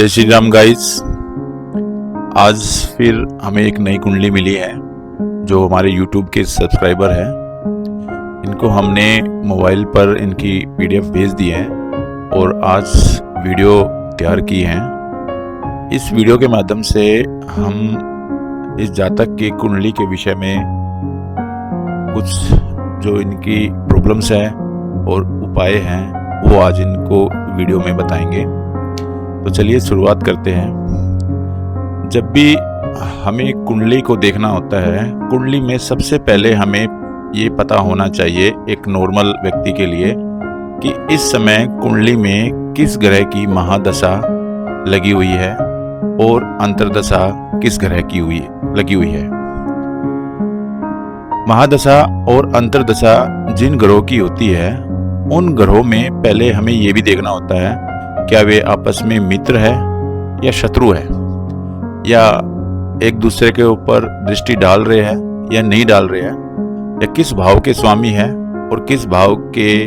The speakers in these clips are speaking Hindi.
जय श्री राम गाइस। आज फिर हमें एक नई कुंडली मिली है जो हमारे YouTube के सब्सक्राइबर हैं। इनको हमने मोबाइल पर इनकी PDF भेज दी है और आज वीडियो तैयार की है। इस वीडियो के माध्यम से हम इस जातक की कुंडली के विषय में कुछ जो इनकी प्रॉब्लम्स हैं और उपाय हैं वो आज इनको वीडियो में बताएंगे। तो चलिए शुरुआत करते हैं। जब भी हमें कुंडली को देखना होता है, कुंडली में सबसे पहले हमें ये पता होना चाहिए एक नॉर्मल व्यक्ति के लिए कि इस समय कुंडली में किस ग्रह की महादशा लगी हुई है और अंतर्दशा किस ग्रह की लगी हुई है। महादशा और अंतर्दशा जिन ग्रहों की होती है उन ग्रहों में पहले हमें ये भी देखना होता है क्या वे आपस में मित्र है या शत्रु है, या एक दूसरे के ऊपर दृष्टि डाल रहे हैं या नहीं डाल रहे हैं, या किस भाव के स्वामी है और किस भाव के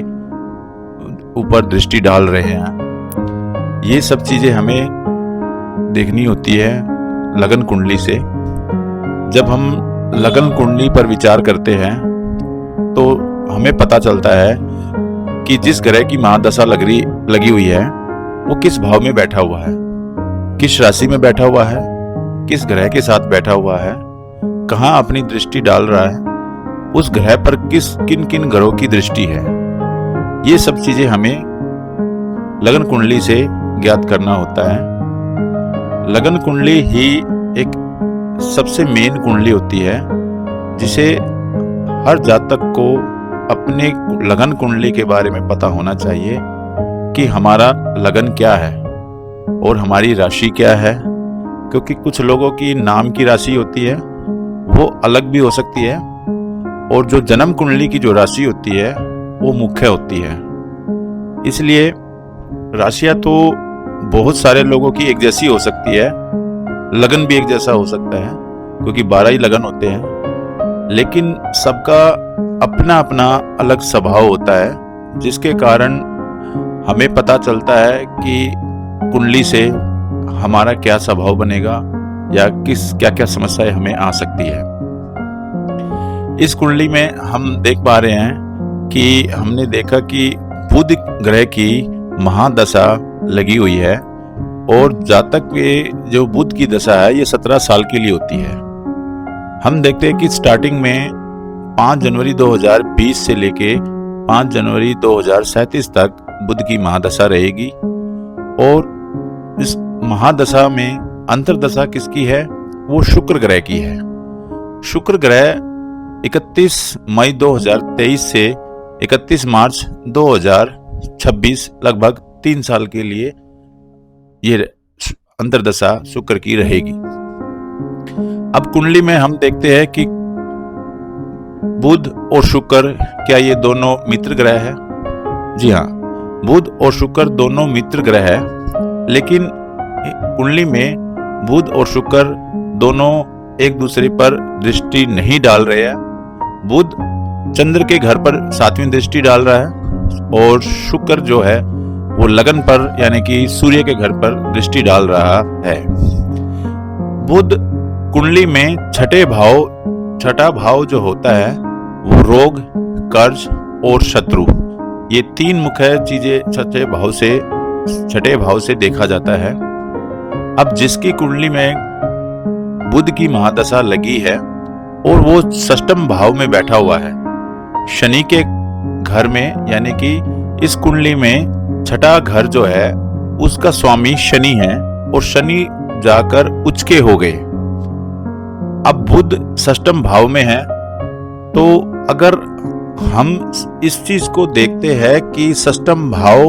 ऊपर दृष्टि डाल रहे हैं। ये सब चीजें हमें देखनी होती है लगन कुंडली से। जब हम लगन कुंडली पर विचार करते हैं तो हमें पता चलता है कि जिस ग्रह की महादशा लगी हुई है वो किस भाव में बैठा हुआ है, किस राशि में बैठा हुआ है, किस ग्रह के साथ बैठा हुआ है, कहाँ अपनी दृष्टि डाल रहा है, उस ग्रह पर किन किन ग्रहों की दृष्टि है। ये सब चीजें हमें लगन कुंडली से ज्ञात करना होता है। लगन कुंडली ही एक सबसे मेन कुंडली होती है जिसे हर जातक को अपने लगन कुंडली के बारे में पता होना चाहिए कि हमारा लगन क्या है और हमारी राशि क्या है। क्योंकि कुछ लोगों की नाम की राशि होती है वो अलग भी हो सकती है और जो जन्म कुंडली की जो राशि होती है वो मुख्य होती है। इसलिए राशियां तो बहुत सारे लोगों की एक जैसी हो सकती है, लगन भी एक जैसा हो सकता है क्योंकि 12 ही लगन होते हैं, लेकिन सबका अपना अपना अलग स्वभाव होता है जिसके कारण हमें पता चलता है कि कुंडली से हमारा क्या स्वभाव बनेगा या क्या क्या समस्याएं हमें आ सकती है। इस कुंडली में हम देख पा रहे हैं कि हमने देखा कि बुध ग्रह की महादशा लगी हुई है और जातक में जो बुध की दशा है ये 17 साल के लिए होती है। हम देखते हैं कि स्टार्टिंग में 5 जनवरी 2020 से लेके 5 जनवरी 2037 तक बुध की महादशा रहेगी और इस महादशा में अंतर्दशा किसकी है, वो शुक्र ग्रह की है। शुक्र ग्रह 31 मई 2023 से 31 मार्च 2026 लगभग 3 साल के लिए ये अंतर्दशा शुक्र की रहेगी। अब कुंडली में हम देखते हैं कि बुध और शुक्र क्या ये दोनों मित्र ग्रह है। जी हाँ, बुध और शुक्र दोनों मित्र ग्रह है, लेकिन कुंडली में बुध और शुक्र दोनों एक दूसरे पर दृष्टि नहीं डाल रहे हैं। बुध चंद्र के घर पर 7वीं दृष्टि डाल रहा है और शुक्र जो है वो लगन पर यानी कि सूर्य के घर पर दृष्टि डाल रहा है। बुध कुंडली में छठा भाव जो होता है वो रोग, कर्ज और शत्रु, ये 3 मुख्य चीजें छठे भाव से देखा जाता है। अब जिसकी कुंडली में बुध की महादशा लगी है और वो 6म भाव में बैठा हुआ है शनि के घर में, यानी कि इस कुंडली में 6ठा घर जो है उसका स्वामी शनि है और शनि जाकर उचके हो गए। अब बुध 6म भाव में है, तो अगर हम इस चीज को देखते हैं कि 6म भाव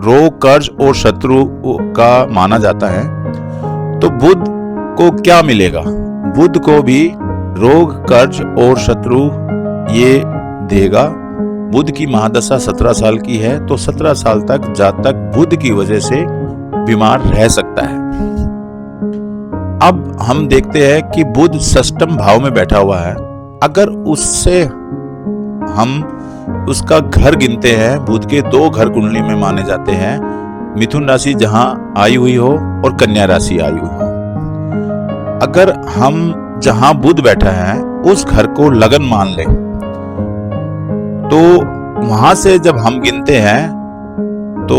रोग, कर्ज और शत्रु का माना जाता है, तो बुध को क्या मिलेगा? बुध को भी रोग, कर्ज और शत्रु ये देगा। बुध की महादशा 17 साल की है, तो 17 साल तक जातक बुध की वजह से बीमार रह सकता है। अब हम देखते हैं कि बुध 6म भाव में बैठा हुआ है। अगर उससे हम उसका घर गिनते हैं, बुध के 2 घर कुंडली में माने जाते हैं, मिथुन राशि जहां आई हुई हो और कन्या राशि आई हुई हो। अगर हम जहां बुध बैठा है उस घर को लगन मान ले तो वहां से जब हम गिनते हैं तो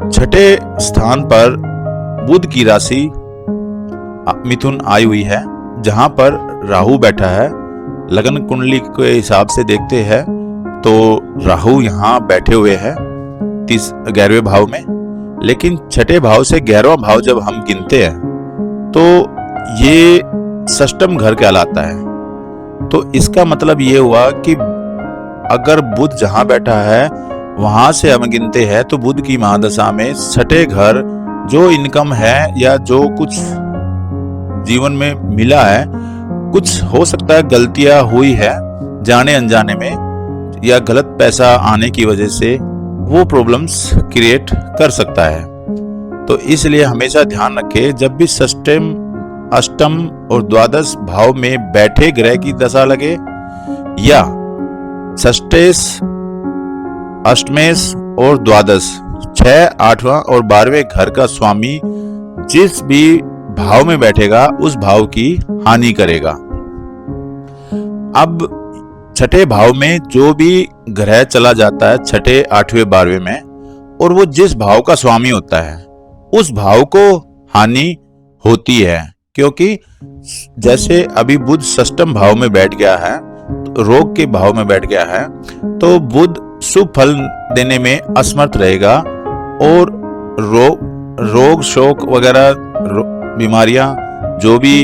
छठे स्थान पर बुध की राशि मिथुन आई हुई है, जहां पर राहु बैठा है। लगन कुंडली के हिसाब से देखते हैं तो राहु यहाँ बैठे हुए हैं 11वें भाव में, लेकिन छठे भाव से 11वां भाव जब हम गिनते हैं तो ये षष्टम घर कहलाता है। तो इसका मतलब ये हुआ कि अगर बुध जहां बैठा है वहां से हम गिनते हैं तो बुध की महादशा में छठे घर जो इनकम है या जो कुछ जीवन में मिला है, कुछ हो सकता है गलतियां हुई है जाने अनजाने में या गलत पैसा आने की वजह से वो प्रॉब्लम्स क्रिएट कर सकता है। तो इसलिए हमेशा ध्यान रखें, जब भी षष्टम, अष्टम और द्वादश भाव में बैठे ग्रह की दशा लगे या षष्टेश, अष्टमेश और द्वादश 6, 8वां और 12वें घर का स्वामी जिस भी भाव में बैठेगा उस भाव की हानि करेगा। अब छठे भाव में जो भी ग्रह चला जाता है छठे, 8वें, 12वें में, और वो जिस भाव का स्वामी होता है उस भाव को हानि होती है। क्योंकि जैसे अभी बुध षष्टम भाव में बैठ गया है, रोग के भाव में बैठ गया है, तो बुध शुभ फल देने में असमर्थ रहेगा और रोग शोक वगैरह बीमारियां जो भी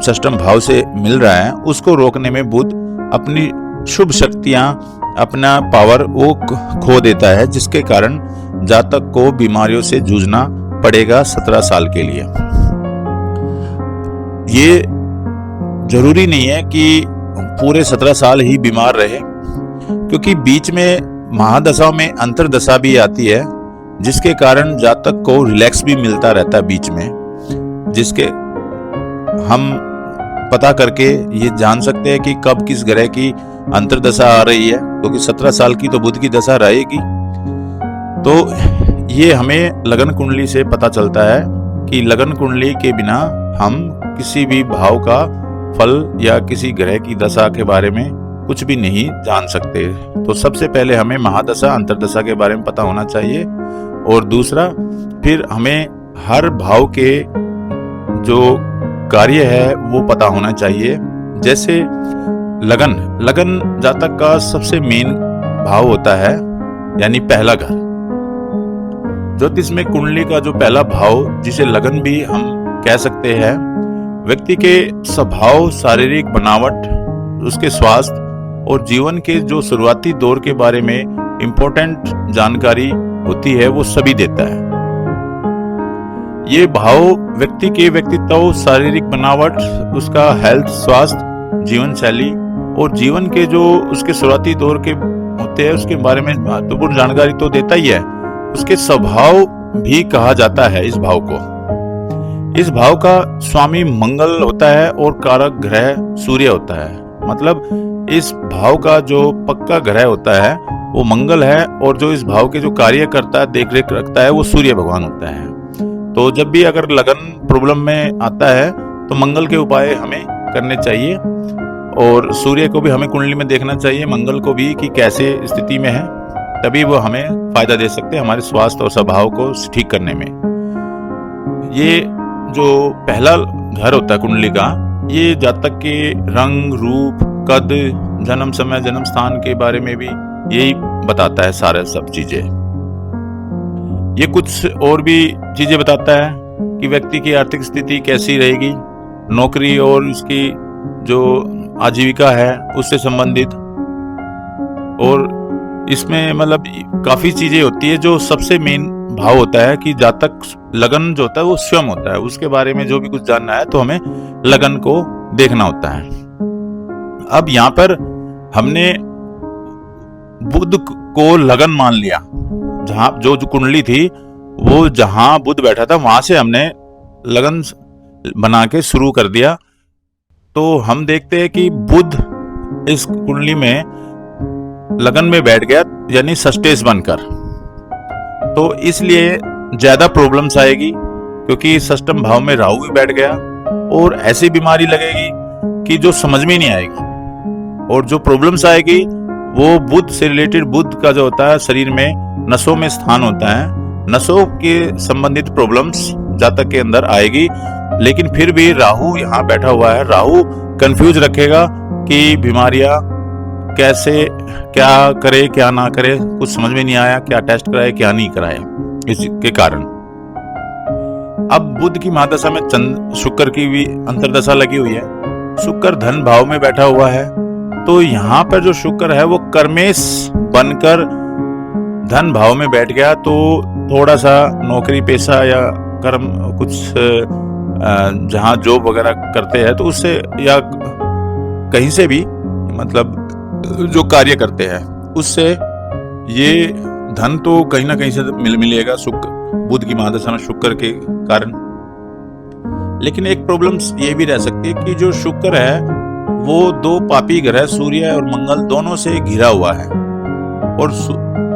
षष्टम भाव से मिल रहा है उसको रोकने में बुध अपनी शुभ शक्तियां, अपना पावर वो खो देता है, जिसके कारण जातक को बीमारियों से जूझना पड़ेगा 17 साल के लिए। ये जरूरी नहीं है कि पूरे 17 साल ही बीमार रहे, क्योंकि बीच में महादशा में अंतरदशा भी आती है जिसके कारण जातक को रिलैक्स भी मिलता रहता है बीच में, जिसके हम पता करके ये जान सकते हैं कि कब किस ग्रह की अंतरदशा आ रही है, क्योंकि 17 साल की तो बुध की दशा रहेगी। तो ये हमें लगन कुंडली से पता चलता है कि लगन कुंडली के बिना हम किसी भी भाव का फल या किसी ग्रह की दशा के बारे में कुछ भी नहीं जान सकते। तो सबसे पहले हमें महादशा, अंतरदशा के बारे में पता होना चाहिए, और दूसरा फिर हमें हर भाव के जो कार्य है वो पता होना चाहिए। जैसे लगन जातक का सबसे मेन भाव होता है, यानी पहला घर। ज्योतिष में कुंडली का जो पहला भाव, जिसे लगन भी हम कह सकते हैं, व्यक्ति के स्वभाव, शारीरिक बनावट, उसके स्वास्थ्य और जीवन के जो शुरुआती दौर के बारे में इंपॉर्टेंट जानकारी होती है वो सभी देता है। ये भाव व्यक्ति के व्यक्तित्व, शारीरिक बनावट, उसका हेल्थ, स्वास्थ्य, जीवन शैली और जीवन के जो उसके शुरुआती दौर के होते हैं उसके बारे में महत्वपूर्ण जानकारी तो देता ही है। उसके स्वभाव भी कहा जाता है इस भाव को। इस भाव का स्वामी मंगल होता है और कारक ग्रह सूर्य होता है। मतलब इस भाव का जो पक्का ग्रह होता है वो मंगल है, और जो इस भाव के जो कार्य करता है, देख रेख रखता है, वो सूर्य भगवान होता है। तो जब भी अगर लगन प्रॉब्लम में आता है तो मंगल के उपाय हमें करने चाहिए, और सूर्य को भी हमें कुंडली में देखना चाहिए, मंगल को भी, कि कैसे स्थिति में है, तभी वो हमें फायदा दे सकते हैं हमारे स्वास्थ्य और स्वभाव को ठीक करने में। ये जो पहला घर होता है कुंडली का, ये जातक के रंग, रूप, कद, जन्म समय, जन्म स्थान के बारे में भी यही बताता है सारे सब चीजें। ये कुछ और भी चीजें बताता है कि व्यक्ति की आर्थिक स्थिति कैसी रहेगी, नौकरी और उसकी जो आजीविका है उससे संबंधित, और इसमें मतलब काफी चीजें होती है। जो सबसे मेन भाव होता है कि जातक लगन जो होता है वो स्वयं होता है, उसके बारे में जो भी कुछ जानना है तो हमें लगन को देखना होता है। अब यहाँ पर हमने बुध को लगन मान लिया, जहां जो कुंडली थी वो जहां बुध बैठा था वहां से हमने लगन बना के शुरू कर दिया। तो हम देखते हैं कि बुध इस कुंडली में लगन में बैठ गया, यानी षष्टेश बनकर। तो इसलिए ज्यादा प्रॉब्लम्स आएगी, क्योंकि षष्ठम भाव में राहु भी बैठ गया और ऐसी बीमारी लगेगी कि जो समझ में नहीं आएगी। और जो प्रॉब्लम्स आएगी वो बुध से रिलेटेड, बुध का जो होता है शरीर में नसों में स्थान होता है, नसों के संबंधित प्रॉब्लम्स जातक के अंदर आएगी। लेकिन फिर भी राहु यहाँ बैठा हुआ है, राहु कंफ्यूज रखेगा कि बीमारियां कैसे, क्या करे क्या ना करे, कुछ समझ में नहीं आया, क्या टेस्ट कराए क्या नहीं कराया। इसके कारण अब बुध की महादशा में शुक्र की भी अंतरदशा लगी हुई है। शुक्र धन भाव में बैठा हुआ है, तो यहाँ पर जो शुक्र है वो कर्मेश बनकर धन भाव में बैठ गया, तो थोड़ा सा नौकरी पेशा या कर्म कुछ जहाँ जॉब वगैरह करते हैं तो उससे या कहीं से भी मतलब जो कार्य करते हैं उससे ये धन तो कहीं ना कहीं से मिलेगा शुक्र, बुध की महादशा में शुक्र के कारण। लेकिन एक प्रॉब्लम ये भी रह सकती है कि जो शुक्र है वो दो पापी ग्रह सूर्य और मंगल दोनों से घिरा हुआ है, और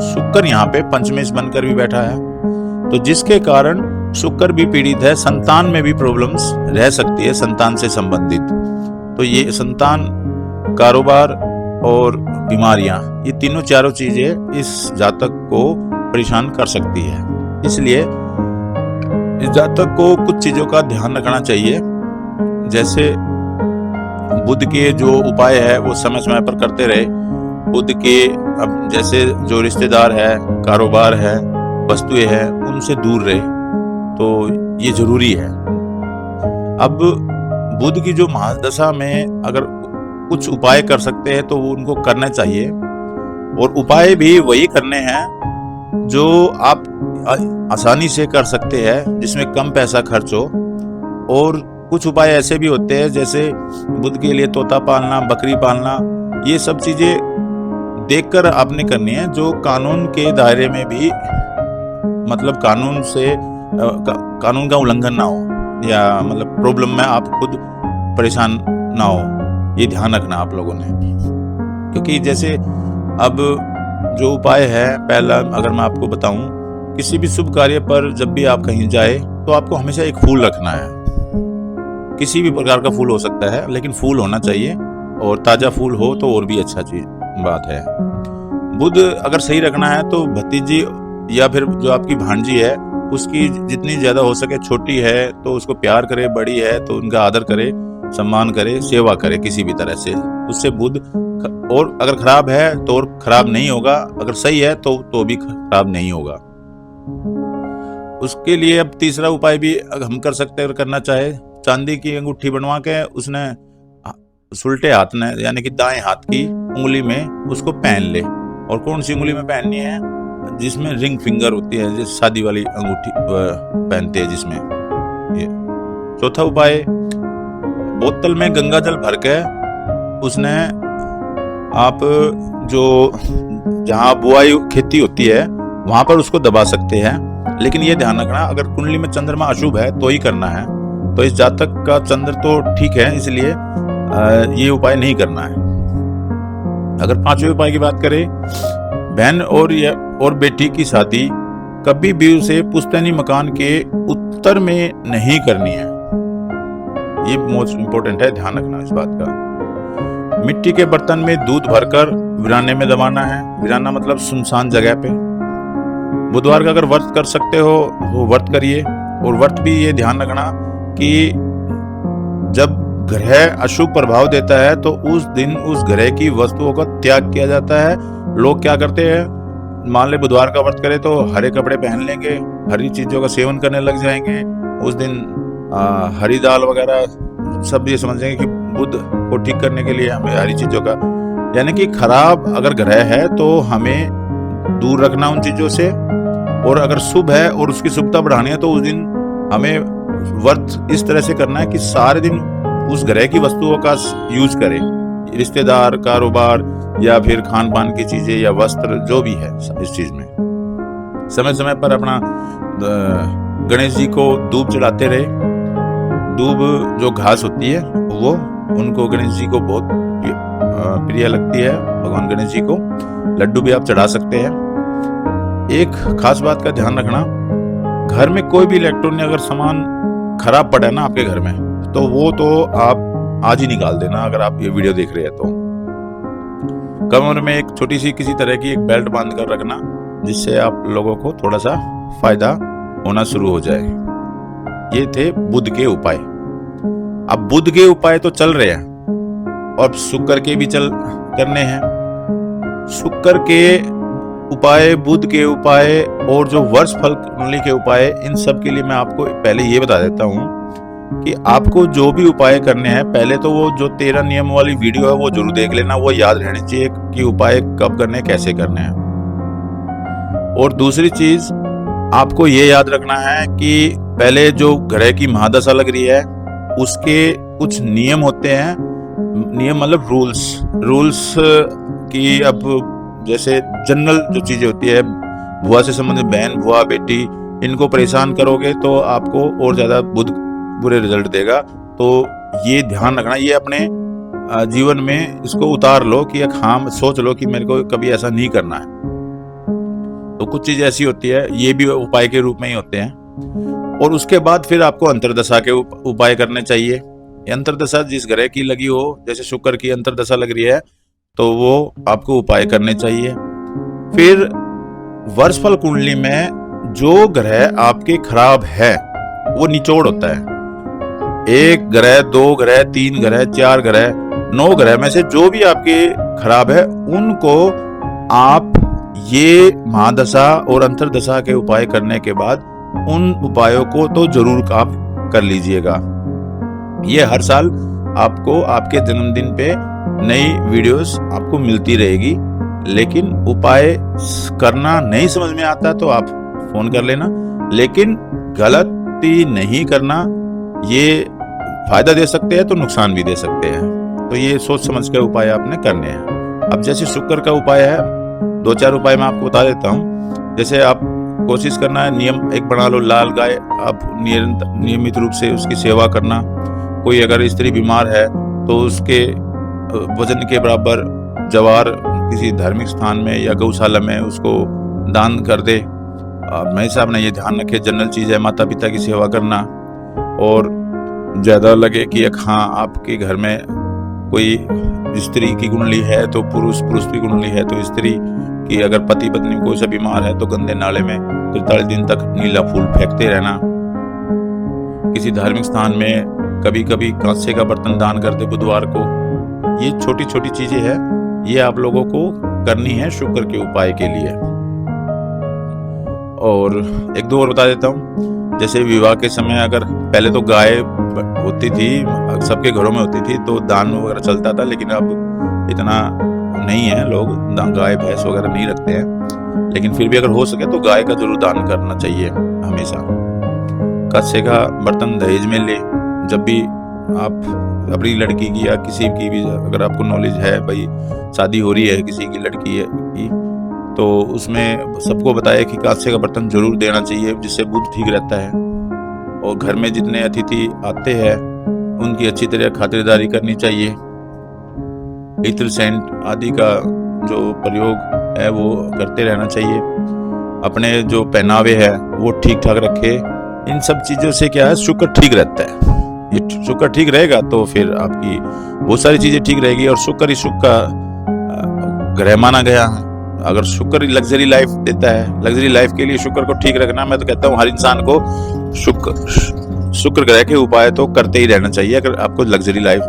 शुक्र यहाँ पे पंचमेश बनकर भी बैठा है, तो जिसके कारण शुक्र भी पीड़ित है। संतान में भी प्रॉब्लम्स रह सकती है, संतान से संबंधित। तो ये संतान, कारोबार और बीमारियां, ये तीनों चारों चीजें इस जातक को परेशान कर सकती है। इसलिए इस जातक को कुछ चीजों का ध्यान रखना चाहिए, जैसे बुध के जो उपाय है वो समय समय पर करते रहे। बुध के अब जैसे जो रिश्तेदार है, कारोबार है, वस्तुएं है, उनसे दूर रहे, तो ये जरूरी है। अब बुध की जो महादशा में अगर कुछ उपाय कर सकते हैं तो वो उनको करना चाहिए, और उपाय भी वही करने हैं जो आप आसानी से कर सकते हैं, जिसमें कम पैसा खर्च हो। और कुछ उपाय ऐसे भी होते हैं, जैसे बुध के लिए तोता पालना, बकरी पालना, ये सब चीजें देखकर आपने करनी है, जो कानून के दायरे में भी, मतलब कानून से कानून का उल्लंघन ना हो, या मतलब प्रॉब्लम में आप खुद परेशान ना हो, ये ध्यान रखना आप लोगों ने। क्योंकि जैसे अब जो उपाय है, पहला अगर मैं आपको बताऊं, किसी भी शुभ कार्य पर जब भी आप कहीं जाए तो आपको हमेशा एक फूल रखना है। किसी भी प्रकार का फूल हो सकता है, लेकिन फूल होना चाहिए, और ताजा फूल हो तो और भी अच्छा चीज बात है। बुध अगर सही रखना है तो भतीजी या फिर जो आपकी भांजी है उसकी जितनी ज्यादा हो सके, छोटी है तो उसको प्यार करे, बड़ी है तो उनका आदर करे, सम्मान करे, सेवा करे किसी भी तरह से, उससे बुध, और अगर खराब है तो और खराब नहीं होगा, अगर सही है तो भी खराब नहीं होगा। उसके लिए अब तीसरा उपाय भी हम कर सकते हैं, अगर करना चाहे, चांदी की अंगूठी बनवा के उसने सुलटे हाथ में, यानी कि दाएं हाथ की उंगली में उसको पहन ले। और कौन सी उंगली में पहननी है? जिसमें रिंग फिंगर होती है, जिस शादी वाली अंगूठी पहनते हैं जिसमें। ये चौथा उपाय, बोतल में गंगा जल भर के उसने, आप जो जहाँ बुआई खेती होती है वहां पर उसको दबा सकते हैं। लेकिन ये ध्यान रखना, अगर कुंडली में चंद्रमा अशुभ है तो ही करना है। तो इस जातक का चंद्र तो ठीक है, इसलिए ये उपाय नहीं करना है। अगर पांचवें उपाय की बात करें, बहन और बेटी की शादी कभी भी उसे पुश्तैनी मकान के उत्तर में नहीं करनी है। ये मोस्ट इंपोर्टेंट है, ध्यान रखना इस बात का। मिट्टी के बर्तन में दूध भरकर वीराने में दबाना है। वीराना मतलब सुनसान जगह पे। बुधवार का अगर व्रत कर सकते हो तो व्रत करिए। और व्रत भी ये ध्यान रखना कि जब ग्रह अशुभ प्रभाव देता है तो उस दिन उस ग्रह की वस्तुओं का त्याग किया जाता है। लोग क्या करते हैं, मान ले बुधवार का व्रत करे तो हरे कपड़े पहन लेंगे, हरी चीजों का सेवन करने लग जाएंगे, उस दिन हरी दाल वगैरह सब ये समझेंगे कि बुध को ठीक करने के लिए हमें हरी चीजों का, यानी कि खराब अगर ग्रह है तो हमें दूर रखना उन चीजों से। और अगर शुभ है और उसकी शुभता बढ़ानी है तो उस दिन हमें व्रत इस तरह से करना है कि सारे दिन उस ग्रह की वस्तुओं का यूज करें, रिश्तेदार, कारोबार या फिर खान पान की चीजें या वस्त्र जो भी है। इस चीज में समय समय पर अपना गणेश जी को दूब चढ़ाते रहे। दूब जो घास होती है वो उनको गणेश जी को बहुत प्रिय लगती है, भगवान गणेश जी को। लड्डू भी आप चढ़ा सकते हैं। एक खास बात का ध्यान रखना, घर में कोई भी इलेक्ट्रॉनिक अगर सामान खराब पड़ा है ना आपके घर में, तो वो तो आप आज ही निकाल देना अगर आप ये वीडियो देख रहे हैं तो। कमर में एक छोटी सी किसी तरह की एक बेल्ट बांध कर रखना, जिससे आप लोगों को थोड़ा सा फायदा होना शुरू हो जाए। ये थे बुध के उपाय। अब बुध के उपाय तो चल रहे हैं और शुक्र के भी करने हैं। शुक्र के उपाय, बुध के उपाय और जो वर्ष फल कुंडली के उपाय, इन सब के लिए मैं आपको पहले ये बता देता हूँ कि आपको जो भी उपाय करने हैं, पहले तो वो जो 13 नियम वाली वीडियो है वो जरूर देख लेना। वो याद रहनी चाहिए कि उपाय कब करने, कैसे करने हैं। और दूसरी चीज आपको ये याद रखना है कि पहले जो ग्रह की महादशा लग रही है उसके कुछ नियम होते हैं। नियम मतलब रूल्स की, अब जैसे जनरल जो चीजें होती है, बुआ से संबंधित, बहन, बुआ, बेटी, इनको परेशान करोगे तो आपको और ज्यादा बुरे रिजल्ट देगा। तो ये ध्यान रखना, ये अपने जीवन में इसको उतार लो कि हाँ, सोच लो कि मेरे को कभी ऐसा नहीं करना है। तो कुछ चीज ऐसी होती है, ये भी उपाय के रूप में ही होते हैं। और उसके बाद फिर आपको अंतर्दशा के उपाय करने चाहिए। अंतर्दशा जिस ग्रह की लगी हो, जैसे शुक्र की अंतर्दशा लग रही है तो वो आपको उपाय करने चाहिए। फिर वर्षफल कुंडली में जो ग्रह आपके खराब है वो निचोड़ होता है। 1 ग्रह, 2 ग्रह, 3 ग्रह, 4 ग्रह, 9 ग्रह में से जो भी आपके खराब है उनको आप ये महादशा और अंतर्दशा के उपाय करने के बाद उन उपायों को तो जरूर आप कर लीजिएगा। ये हर साल आपको आपके जन्मदिन पे नई वीडियोस आपको मिलती रहेगी। लेकिन उपाय करना नहीं समझ में आता तो आप फोन कर लेना, लेकिन गलती नहीं करना। ये फायदा दे सकते हैं तो नुकसान भी दे सकते हैं, तो ये सोच समझ के उपाय आपने करने हैं। अब जैसे शुक्र का उपाय है, 2-4 उपाय मैं आपको बता देता हूँ। जैसे आप कोशिश करना है, नियम एक बना लो, लाल गाय आप नियमित रूप से उसकी सेवा करना। कोई अगर स्त्री बीमार है तो उसके वजन के बराबर जवार किसी धार्मिक स्थान में या गौशाला में उसको दान कर दे। हमेशा अपने ये ध्यान रखे, जनरल चीज है माता पिता की सेवा करना। और ज्यादा लगे कि हाँ आपके घर में कोई स्त्री की कुंडली है तो पुरुष की कुंडली है तो स्त्री की, अगर पति पत्नी कोई सा बीमार है तो गंदे नाले में 43 दिन तक नीला फूल फेंकते रहना। किसी धार्मिक स्थान में कभी कभी कांसे का बर्तन दान कर दे बुधवार को। ये छोटी छोटी चीजें हैं, ये आप लोगों को करनी है शुक्र के उपाय के लिए। और 1-2 और बता देता हूँ। जैसे विवाह के समय अगर पहले तो गाय होती थी, सबके घरों में होती थी तो दान वगैरह चलता था, लेकिन अब इतना नहीं है, लोग गाय भैंस वगैरह नहीं रखते हैं। लेकिन फिर भी अगर हो सके तो गाय का जरूर दान करना चाहिए हमेशा। कांसे का बर्तन दहेज में ले, जब भी आप अपनी लड़की की या किसी की भी अगर आपको नॉलेज है, भाई शादी हो रही है किसी की लड़की की, तो उसमें सबको बताया कि कांसे का बर्तन जरूर देना चाहिए, जिससे बुध ठीक रहता है। और घर में जितने अतिथि आते हैं उनकी अच्छी तरह खातिरदारी करनी चाहिए। इत्र, सेंट आदि का जो प्रयोग है वो करते रहना चाहिए। अपने जो पहनावे है वो ठीक ठाक रखे। इन सब चीजों से क्या है, शुक्र ठीक रहता है। ये शुक्र ठीक रहेगा तो फिर आपकी बहुत सारी चीजें ठीक रहेगी। और शुक्र ही सुख का ग्रह माना गया है। अगर शुक्र लग्जरी लाइफ देता है, लग्जरी लाइफ के लिए शुक्र को ठीक रखना, मैं तो कहता हूँ हर इंसान को शुक्र ग्रह के उपाय तो करते ही रहना चाहिए अगर आपको लग्जरी लाइफ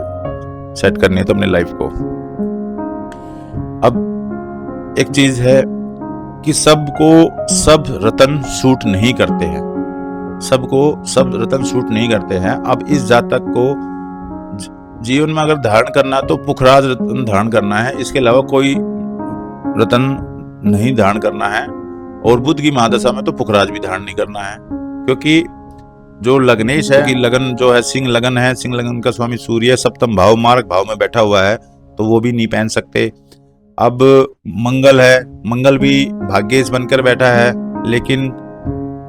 सेट करनी है तो अपने लाइफ को। अब एक चीज है कि सबको सब रत्न सूट नहीं करते हैं, सबको सब रत्न सूट नहीं करते हैं। अब इस जातक को जीवन में अगर धारण करना तो पुखराज रत्न धारण करना है, इसके अलावा कोई रत्न नहीं धारण करना है। और बुध की महादशा में तो पुखराज भी धारण नहीं करना है, क्योंकि जो लग्नेश है कि लगन जो है सिंह लगन है, सिंह लगन का स्वामी सूर्य सप्तम भाव मार्ग भाव में बैठा हुआ है, तो वो भी नहीं पहन सकते। अब मंगल है, मंगल भी भाग्येश बनकर बैठा है, लेकिन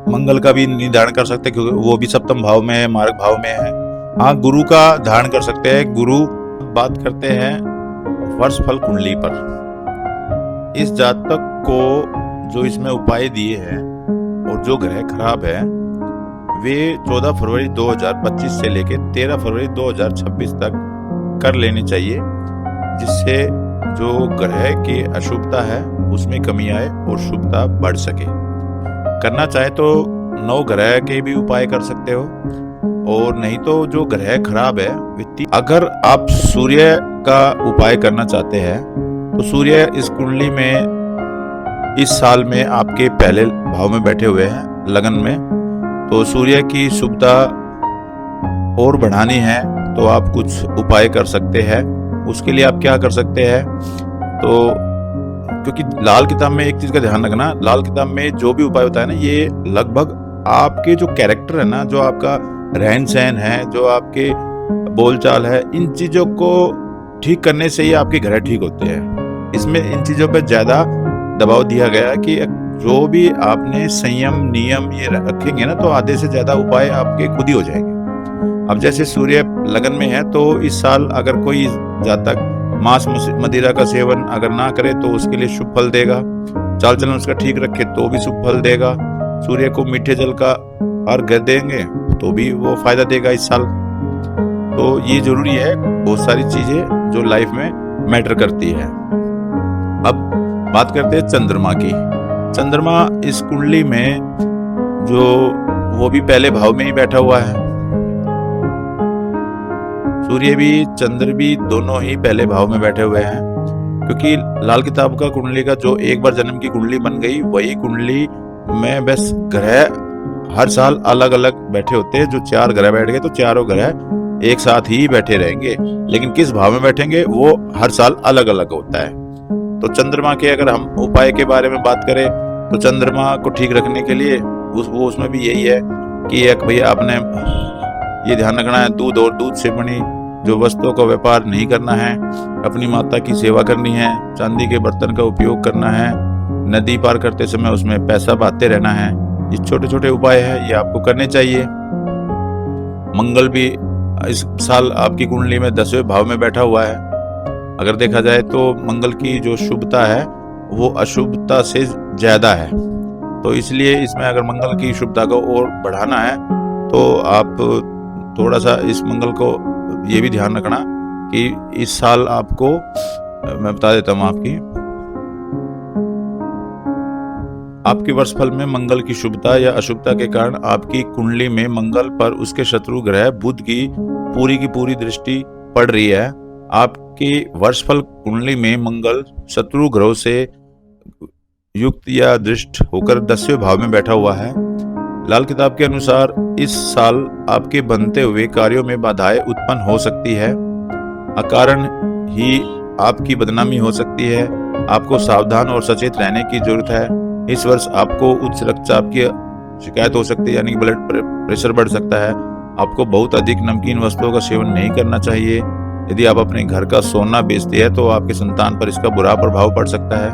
मंगल का भी नहीं धारण कर सकते क्योंकि वो भी सप्तम भाव में है, मार्ग भाव में है। हाँ, गुरु का धारण कर सकते हैं। गुरु बात करते हैं वर्ष फल कुंडली पर। इस जातक को जो इसमें उपाय दिए हैं और जो ग्रह खराब है वे 14 फरवरी 2025 से लेकर 13 फरवरी 2026 तक कर लेनी चाहिए, जिससे जो ग्रह की अशुभता है उसमें कमी आए और शुभता बढ़ सके। करना चाहे तो 9 ग्रह के भी उपाय कर सकते हो, और नहीं तो जो ग्रह खराब है अगर आप सूर्य का उपाय करना चाहते हैं तो सूर्य इस कुंडली में इस साल में आपके पहले भाव में बैठे हुए हैं लगन में, तो सूर्य की शुभता और बढ़ानी है तो आप कुछ उपाय कर सकते हैं। उसके लिए आप क्या कर सकते हैं, तो क्योंकि लाल किताब में एक चीज का ध्यान रखना, लाल किताब में जो भी उपाय होता है ना, ये लगभग आपके जो कैरेक्टर है ना, जो आपका रहन सहन है, जो आपके बोलचाल है, इन चीजों को ठीक करने से ही आपके ग्रह ठीक होते हैं। इसमें इन चीजों पर ज्यादा दबाव दिया गया है कि जो भी आपने संयम नियम ये रखेंगे ना, तो आधे से ज्यादा उपाय आपके खुद ही हो जाएंगे। अब जैसे सूर्य लगन में है, तो इस साल अगर कोई जातक मांस मदिरा का सेवन अगर ना करे तो उसके लिए शुभ फल देगा। चाल चलन उसका ठीक रखे तो भी शुभ फल देगा। सूर्य को मीठे जल का अर्घ देंगे तो भी वो फायदा देगा इस साल। तो ये जरूरी है, बहुत सारी चीजें जो लाइफ में मैटर करती है। अब बात करते हैं चंद्रमा की। चंद्रमा इस कुंडली में जो वो भी पहले भाव में ही बैठा हुआ है, सूर्य भी चंद्र भी दोनों ही पहले भाव में बैठे हुए हैं। क्योंकि लाल किताब का कुंडली का जो एक बार जन्म की कुंडली बन गई, वही कुंडली में बस ग्रह हर साल अलग अलग बैठे होते हैं। जो 4 ग्रह बैठ गए तो चारों ग्रह एक साथ ही बैठे रहेंगे, लेकिन किस भाव में बैठेंगे वो हर साल अलग अलग होता है। तो चंद्रमा के अगर हम उपाय के बारे में बात करें तो चंद्रमा को ठीक रखने के लिए वो उसमें भी यही है कि एक भैया आपने ये ध्यान रखना है, दूध और दूध से बनी जो वस्तुओं का व्यापार नहीं करना है, अपनी माता की सेवा करनी है, चांदी के बर्तन का उपयोग करना है, नदी पार करते समय उसमें पैसा बहाते रहना है। ये छोटे छोटे उपाय है, ये आपको करने चाहिए। मंगल भी इस साल आपकी कुंडली में 10वें भाव में बैठा हुआ है। अगर देखा जाए तो मंगल की जो शुभता है वो अशुभता से ज्यादा है, तो इसलिए इसमें अगर मंगल की शुभता को और बढ़ाना है तो आप थोड़ा सा इस मंगल को ये भी ध्यान रखना कि इस साल आपको, मैं बता देता हूँ आपकी वर्षफल में मंगल की शुभता या अशुभता के कारण आपकी कुंडली में मंगल पर उसके शत्रु ग्रह बुध की पूरी दृष्टि पड़ रही है। आपकी वर्षफल कुंडली में मंगल शत्रु ग्रहों से युक्त या दृष्ट होकर 10वें भाव में बैठा हुआ है। लाल किताब के अनुसार इस साल आपके बनते हुए कार्यों में बाधाएं उत्पन्न हो सकती है, अकारण ही आपकी बदनामी हो सकती है। आपको सावधान और सचेत रहने की जरूरत है। इस वर्ष आपको उच्च रक्तचाप की शिकायत हो सकती है, यानी कि ब्लड प्रेशर बढ़ सकता है। आपको बहुत अधिक नमकीन वस्तुओं का सेवन नहीं करना चाहिए। यदि आप अपने घर का सोना बेचते हैं तो आपके संतान पर इसका बुरा प्रभाव पड़ सकता है,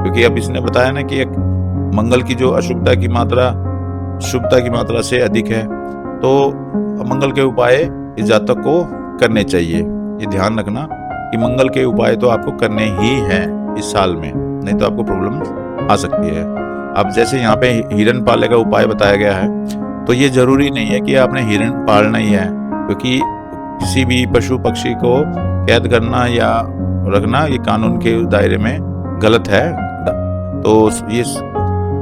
क्योंकि अब इसने बताया ना कि एक मंगल की जो अशुभता की मात्रा शुभता की मात्रा से अधिक है, तो मंगल के उपाय इस जातक को करने चाहिए। ये ध्यान रखना कि मंगल के उपाय तो आपको करने ही हैं इस साल में, नहीं तो आपको प्रॉब्लम आ सकती है। अब जैसे यहाँ पे हिरण पालने का उपाय बताया गया है, तो ये जरूरी नहीं है कि आपने हिरण पालना ही है, क्योंकि किसी भी पशु पक्षी को कैद करना या रखना ये कानून के दायरे में गलत है। तो ये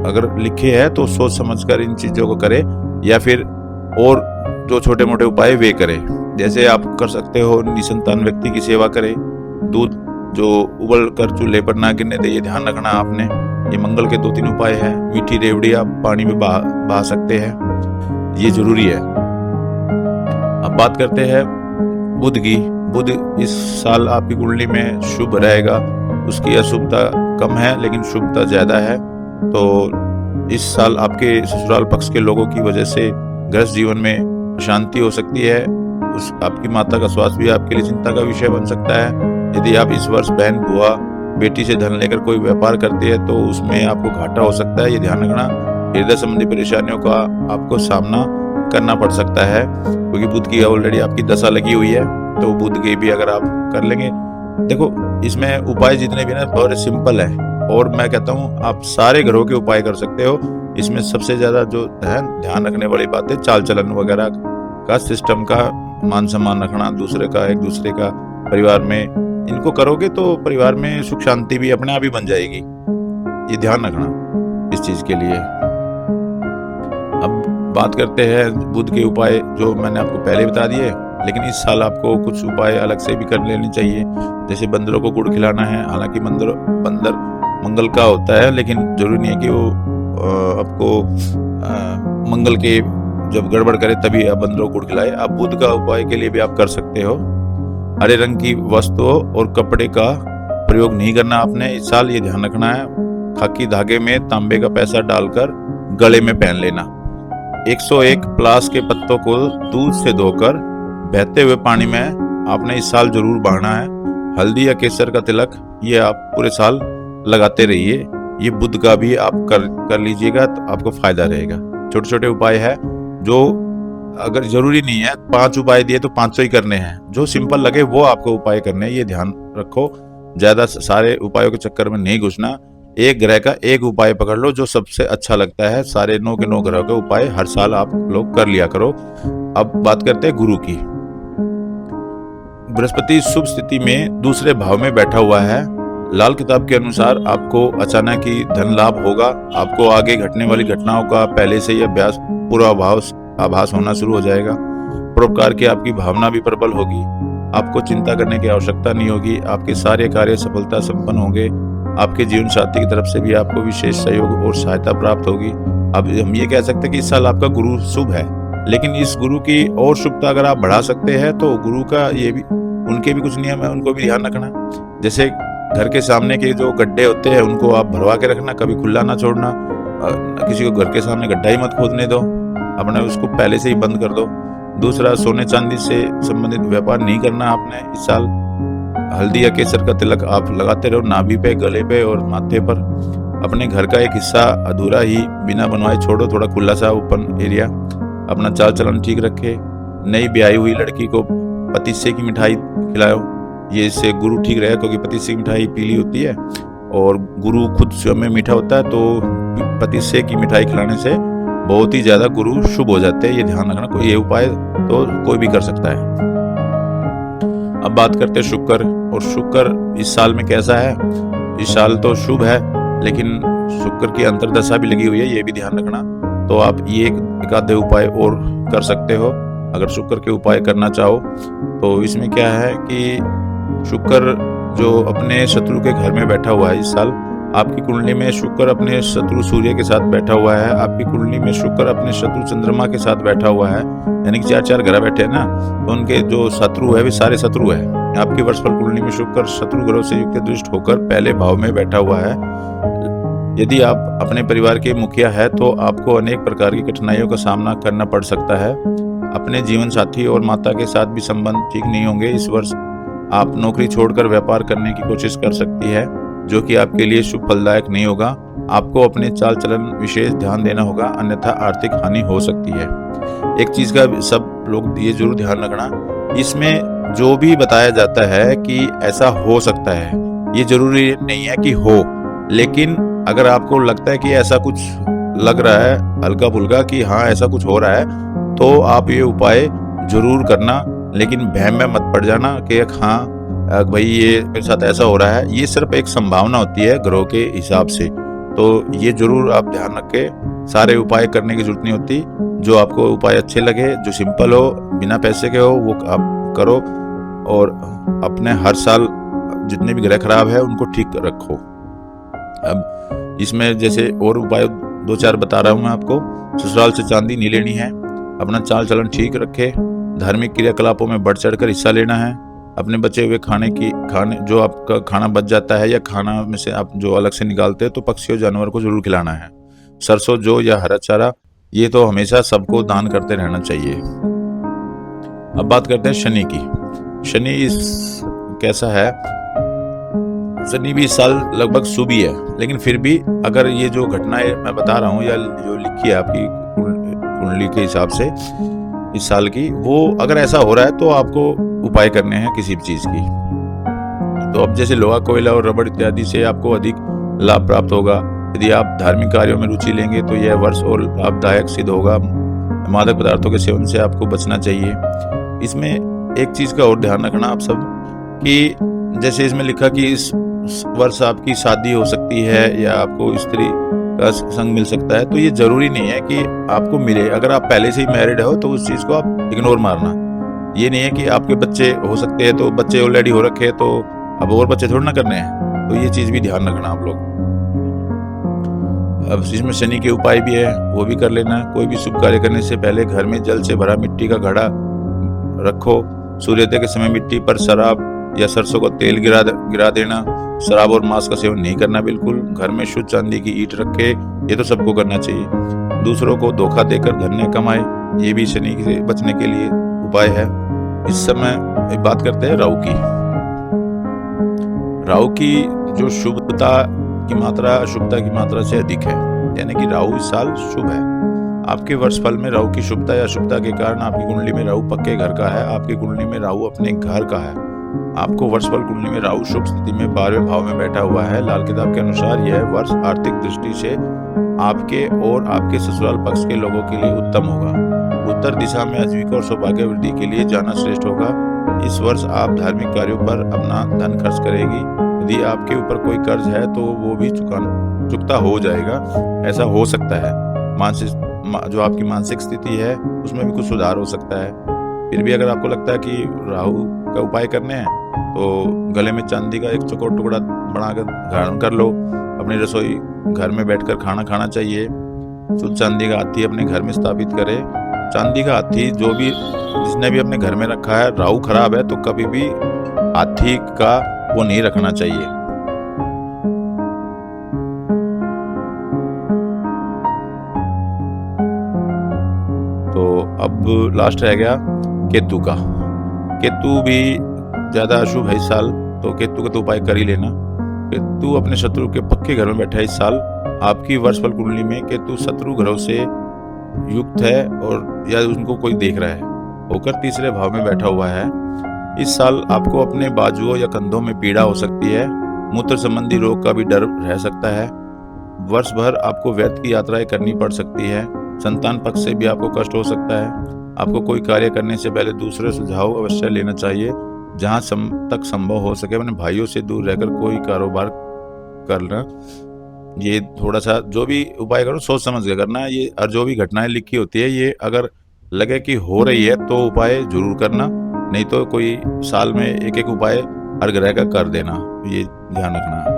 अगर लिखे है तो सोच समझकर इन चीजों को करे, या फिर और जो छोटे मोटे उपाय वे करे। जैसे आप कर सकते हो निसंतान व्यक्ति की सेवा करे, दूध जो उबल कर चूल्हे पर ना गिरने दे, ये ध्यान रखना आपने। ये मंगल के 2-3 उपाय है। मीठी रेवड़ी आप पानी में बहा सकते हैं, ये जरूरी है। अब बात करते हैं बुध की। बुध इस साल आपकी कुंडली में शुभ रहेगा, उसकी अशुभता कम है लेकिन शुभता ज्यादा है। तो इस साल आपके ससुराल पक्ष के लोगों की वजह से गृहस्थ जीवन में अशांति हो सकती है। आपकी माता का स्वास्थ्य भी आपके लिए चिंता का विषय बन सकता है। यदि आप इस वर्ष बहन बुआ बेटी से धन लेकर कोई व्यापार करते हैं तो उसमें आपको घाटा हो सकता है, ये ध्यान रखना। हृदय संबंधी परेशानियों का आपको सामना करना पड़ सकता है, क्योंकि बुध की ऑलरेडी आपकी दशा लगी हुई है। तो बुध की भी अगर आप कर लेंगे, देखो इसमें उपाय जितने भी ना बहुत सिंपल है। और मैं कहता हूँ आप सारे ग्रहों के उपाय कर सकते हो। इसमें सबसे ज्यादा जो है ध्यान रखने वाली बात है चाल चलन वगैरह का, सिस्टम का, मान सम्मान रखना दूसरे का, एक दूसरे का, परिवार में। इनको करोगे तो परिवार में सुख शांति भी अपने आप ही बन जाएगी। ये ध्यान रखना इस चीज के लिए। अब बात करते हैं बुध के उपाय, जो मैंने आपको पहले बता दिए, लेकिन इस साल आपको कुछ उपाय अलग से भी कर लेने चाहिए। जैसे बंदरों को गुड़ खिलाना है। हालांकि बंदर मंगल का होता है, लेकिन जरूरी नहीं है कि वो आपको मंगल के जब गड़बड़ करे तभी आप बंदरों को गुड़ खिलाए। आप बुध का उपाय के लिए भी आप कर सकते हो। हरे रंग की वस्तुओं और कपड़े का प्रयोग नहीं करना आपने इस साल, ये ध्यान रखना है। खाकी धागे में तांबे का पैसा डालकर गले में पहन लेना। 101 प्लास के पत्तों को दूध से धोकर बहते हुए पानी में आपने इस साल जरूर बहाना है। हल्दी या केसर का तिलक ये आप पूरे साल लगाते रहिए। ये बुध का भी आप कर लीजिएगा तो आपको फायदा रहेगा। छोटे छोटे उपाय है जो, अगर जरूरी नहीं है 5 उपाय दिए तो 500 ही करने हैं, जो सिंपल लगे वो आपको उपाय करने हैं, ये ध्यान रखो। ज्यादा सारे उपायों के चक्कर में नहीं घुसना। एक ग्रह का एक उपाय पकड़ लो जो सबसे अच्छा लगता है। सारे 9 के 9 ग्रह के उपाय हर साल आप लोग कर लिया करो। अब बात करते हैं गुरु की। बृहस्पति शुभ स्थिति में दूसरे भाव में बैठा हुआ है। लाल किताब के अनुसार आपको अचानक ही धन लाभ होगा। आपको आगे घटने वाली घटनाओं का पहले से ही आभास होना शुरू हो जाएगा। परोपकार की आपकी भावना भी प्रबल होगी। आपको चिंता करने की आवश्यकता नहीं होगी। आपके सारे कार्य सफलता संपन्न होंगे। आपके जीवन साथी की तरफ से भी आपको विशेष सहयोग और सहायता प्राप्त होगी। अब हम ये कह सकते हैं कि इस साल आपका गुरु शुभ है, लेकिन इस गुरु की और शुभता अगर आप बढ़ा सकते हैं तो गुरु का ये भी, उनके भी कुछ नियम है, उनको भी ध्यान रखना। जैसे घर के सामने के जो गड्ढे होते हैं उनको आप भरवा के रखना, कभी खुला ना छोड़ना। किसी को घर के सामने गड्ढा ही मत खोदने दो, अपने उसको पहले से ही बंद कर दो। दूसरा, सोने चांदी से संबंधित व्यापार नहीं करना आपने इस साल। हल्दी या केसर का तिलक आप लगाते रहो नाभि पे, गले पे और माथे पर। अपने घर का एक हिस्सा अधूरा ही बिना बनवाए छोड़ो, थोड़ा खुला सा ओपन एरिया। अपना चाल चलन ठीक रखे। नई ब्याही हुई लड़की को पतीसे की मिठाई खिलाओ, ये इससे गुरु ठीक रहेगा, क्योंकि पतीसे की मिठाई पीली होती है और गुरु खुद स्वयं में मीठा होता है, तो पतीसे की मिठाई खिलाने से बहुत ही ज्यादा गुरु शुभ हो जाते हैं। ये ध्यान रखना। कोई ये उपाय तो कोई भी कर सकता है। अब बात करते हैं शुक्र। और शुक्र इस साल में कैसा है? इस साल तो शुभ है, लेकिन शुक्र की अंतर्दशा भी लगी हुई है, ये भी ध्यान रखना। तो आप ये एक आधे उपाय और कर सकते हो अगर शुक्र के उपाय करना चाहो। तो इसमें क्या है कि शुक्र जो अपने शत्रु के घर में बैठा हुआ है इस साल, आपकी कुंडली में शुक्र अपने शत्रु सूर्य के साथ बैठा हुआ है। आपकी कुंडली में शुक्र अपने शत्रु चंद्रमा के साथ बैठा हुआ है, यानी कि 4 ग्रह बैठे हैं ना, तो उनके जो शत्रु है वे सारे शत्रु है। आपकी वर्षफल कुंडली में शुक्र शत्रु ग्रहों से युक्त दृष्ट होकर पहले भाव में बैठा हुआ है। यदि आप अपने परिवार के मुखिया है तो आपको अनेक प्रकार की कठिनाइयों का सामना करना पड़ सकता है। अपने जीवन साथी और माता के साथ भी संबंध ठीक नहीं होंगे इस वर्ष। आप नौकरी छोड़कर व्यापार करने की कोशिश कर सकती है, जो कि आपके लिए शुभ फलदायक नहीं होगा। आपको अपने चाल चलन विशेष ध्यान देना होगा, अन्यथा आर्थिक हानि हो सकती है। एक चीज का सब लोग ये जरूर ध्यान रखना, इसमें जो भी बताया जाता है कि ऐसा हो सकता है, ये जरूरी नहीं है कि हो। लेकिन अगर आपको लगता है कि ऐसा कुछ लग रहा है हल्का फुल्का कि हाँ ऐसा कुछ हो रहा है, तो आप ये उपाय जरूर करना। लेकिन वहम में मत पड़ जाना कि हाँ भाई ये मेरे साथ ऐसा हो रहा है। ये सिर्फ एक संभावना होती है ग्रहों के हिसाब से। तो ये जरूर आप ध्यान रख के, सारे उपाय करने की जरूरत नहीं होती। जो आपको उपाय अच्छे लगे, जो सिंपल हो, बिना पैसे के हो, वो आप करो। और अपने हर साल जितने भी ग्रह खराब है उनको ठीक रखो। अब इसमें जैसे और उपाय 2-4 बता रहा हूँ मैं आपको। ससुराल से चांदी नहीं लेनी है। अपना चाल चलन ठीक रखे। धार्मिक क्रियाकलापों में बढ़ चढ़कर हिस्सा लेना है। अपने बचे हुए खाने जो आपका खाना बच जाता है या खाना में से आप जो अलग से निकालते हैं, तो पक्षियों जानवर को जरूर खिलाना है। सरसों, जौ या हरा चारा ये तो हमेशा सबको दान करते रहना चाहिए। अब बात करते हैं शनि की। शनि कैसा है? शनि भी इस साल लगभग शुभ ही है, लेकिन फिर भी अगर ये जो घटनाएं मैं बता रहा हूँ या जो लिखी है आपकी कुंडली के हिसाब से इस साल की, वो अगर ऐसा हो रहा है तो आपको उपाय करने हैं किसी भी चीज की। तो अब जैसे लोहा, कोयला और रबड़ इत्यादि से आपको अधिक लाभ प्राप्त होगा। यदि आप धार्मिक कार्यों में रुचि लेंगे तो यह वर्ष और लाभदायक सिद्ध होगा। मादक पदार्थों के सेवन से आपको बचना चाहिए। इसमें एक चीज़ का और ध्यान रखना आप सब कि जैसे इसमें लिखा कि इस वर्ष आपकी शादी हो सकती है या आपको स्त्री का संग मिल सकता है, तो ये जरूरी नहीं है कि आपको मिले। अगर आप पहले से ही मैरिड हो तो उस चीज़ को आप इग्नोर मारना। ये नहीं है कि आपके बच्चे हो सकते हैं तो बच्चे ऑलरेडी हो रखे हैं तो अब और बच्चे थोड़ी ना करने हैं, तो ये चीज़ भी ध्यान रखना आप लोग। अब इसमें शनि के उपाय भी है, वो भी कर लेना। कोई भी शुभ कार्य करने से पहले घर में जल से भरा मिट्टी का घड़ा रखो। सूर्योदय के समय मिट्टी पर शराब या सरसों का तेल गिरा देना। शराब और मांस का सेवन नहीं करना बिल्कुल। घर में शुद्ध चांदी की ईंट रखे, ये तो सबको करना चाहिए। दूसरों को धोखा देकर धन न कमाए, ये भी शनि से बचने के लिए उपाय है। इस समय बात करते हैं राहु की। राहु की जो शुभता की मात्रा अशुभता की मात्रा से अधिक है, यानी कि राहु इस साल शुभ है। आपके वर्ष फल में राहु की शुभता या अशुभता के कारण आपकी कुंडली में राहु पक्के घर का है, आपकी कुंडली में राहु अपने घर का है। आपको वर्ष फल कुंडली में राहु शुभ स्थिति में 12वें भाव में बैठा हुआ है। लाल किताब के अनुसार यह वर्ष आर्थिक दृष्टि से आपके और आपके ससुराल पक्ष के लोगों के लिए उत्तम होगा। उत्तर दिशा में आजीविका और सौभाग्य वृद्धि के लिए जाना श्रेष्ठ होगा। इस वर्ष आप धार्मिक कार्यों पर अपना धन खर्च करेगी। यदि आपके ऊपर कोई कर्ज है तो वो भी चुकता हो जाएगा, ऐसा हो सकता है। जो आपकी मानसिक स्थिति है उसमें भी कुछ सुधार हो सकता है। फिर भी अगर आपको लगता है कि राहु का उपाय करने हैं तो गले में चांदी का एक चौकोर टुकड़ा बनाकर धारण कर लो। अपनी रसोई घर में बैठकर खाना खाना चाहिए। शुद्ध चांदी का हाथी अपने घर में स्थापित करें। चांदी का हाथी जिसने भी अपने घर में रखा है, राहु खराब है तो कभी भी हाथी का वो नहीं रखना चाहिए। तो अब लास्ट रह गया केतु का। केतु भी ज्यादा अशुभ है इस साल, तो केतु का तो उपाय कर ही लेना। केतु अपने शत्रु के पक्के घर में बैठा है इस साल। आपकी वर्षफल कुंडली में केतु शत्रु ग्रहों से युक्त है और या उनको कोई देख रहा है होकर तीसरे भाव में बैठा हुआ है। इस साल आपको अपने बाजुओं या कंधों में पीड़ा हो सकती है। मूत्र संबंधी रोग का भी डर रह सकता है। वर्ष भर आपको व्यर्थ की यात्राएं करनी पड़ सकती है। संतान पक्ष से भी आपको कष्ट हो सकता है। आपको कोई कार्य करने से पहले दूसरे सुझाव अवश्य लेना चाहिए। जहां तक संभव हो सके अपने भाइयों से दूर रहकर कोई कारोबार करना। ये थोड़ा सा जो भी उपाय करो सोच समझ के करना है। ये और जो भी घटनाएं लिखी होती है ये अगर लगे कि हो रही है तो उपाय जरूर करना, नहीं तो कोई साल में एक एक उपाय हर ग्रह का कर देना, ये ध्यान रखना।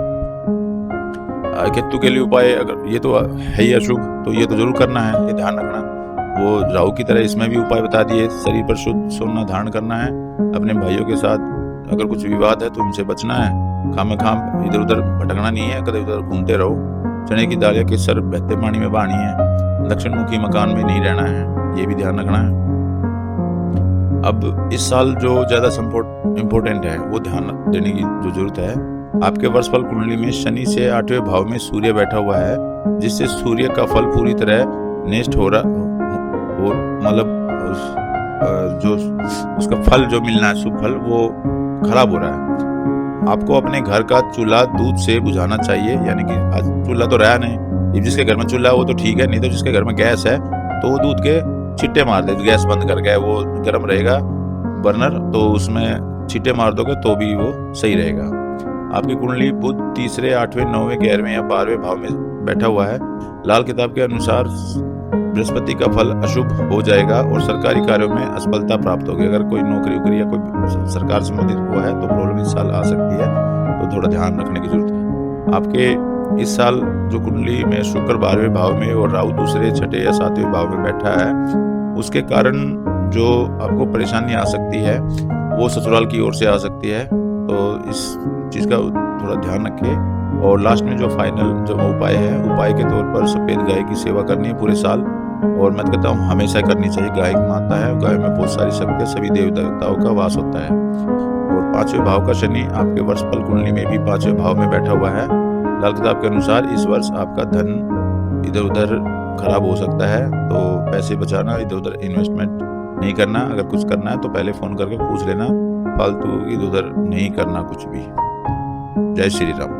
केतु के लिए उपाय अगर ये तो है ही अशुभ तो ये तो जरूर करना है, ये ध्यान रखना। वो राहु की तरह इसमें भी उपाय बता दिए। शरीर पर शुद्ध सोना धारण करना है। अपने भाइयों के साथ अगर कुछ विवाद है तो उनसे बचना है। खाम इधर उधर भटकना नहीं है, कदम उधर घूमते रहो। चने की दाल या केसर बहते पानी में बहानी है। दक्षिण मुखी मकान में नहीं रहना है, ये भी ध्यान रखना है। अब इस साल जो ज्यादा इम्पोर्टेंट है वो ध्यान देने की जो जरूरत है। आपके वर्षफल कुंडली में शनि से 8वें भाव में सूर्य बैठा हुआ है, जिससे सूर्य का फल पूरी तरह नष्ट हो रहा मतलब जो उसका फल जो मिलना है शुभ फल वो खराब हो रहा है। आपको अपने घर का चूल्हा दूध से बुझाना चाहिए, यानी कि आज चूल्हा तो रहा नहीं, जिसके घर में चूल्हा वो तो ठीक है, नहीं तो जिसके घर में गैस है तो वो दूध के छिट्टे मार दे। गैस बंद करके वो गर्म रहेगा बर्नर, तो उसमें छिट्टे मार दोगे तो भी वो सही रहेगा। आपकी कुंडली बुध तीसरे 8वें 9वें 11वें या 12वें भाव में बैठा हुआ है। लाल किताब के अनुसार बृहस्पति का फल अशुभ हो जाएगा और सरकारी कार्यों में असफलता प्राप्त होगी। अगर कोई नौकरी या कोई सरकार संबंधित हुआ है तो प्रॉब्लम इस साल आ सकती है, तो थोड़ा ध्यान रखने की जरूरत है। आपके इस साल जो कुंडली में शुक्र 12वें भाव में और राहु दूसरे 6ठे या 7वें भाव में बैठा है, उसके कारण जो आपको परेशानी आ सकती है वो ससुराल की ओर से आ सकती है, तो इस चीज़ का थोड़ा ध्यान रखें। और लास्ट में जो फाइनल जो उपाय है, उपाय के तौर पर सफ़ेद गाय की सेवा करनी है पूरे साल, और मैं कहता हूँ हमेशा करनी चाहिए। गाय की माता है, गाय में बहुत सारी शक्ति, सभी देवी देवताओं का वास होता है। और 5वें भाव का शनि आपके वर्षफल कुंडली में भी 5वें भाव में बैठा हुआ है। लाल किताब के अनुसार इस वर्ष आपका धन इधर उधर खराब हो सकता है, तो पैसे बचाना, इधर उधर इन्वेस्टमेंट नहीं करना। अगर कुछ करना है तो पहले फ़ोन करके पूछ लेना, फालतू इधर उधर नहीं करना कुछ भी। जय श्री राम।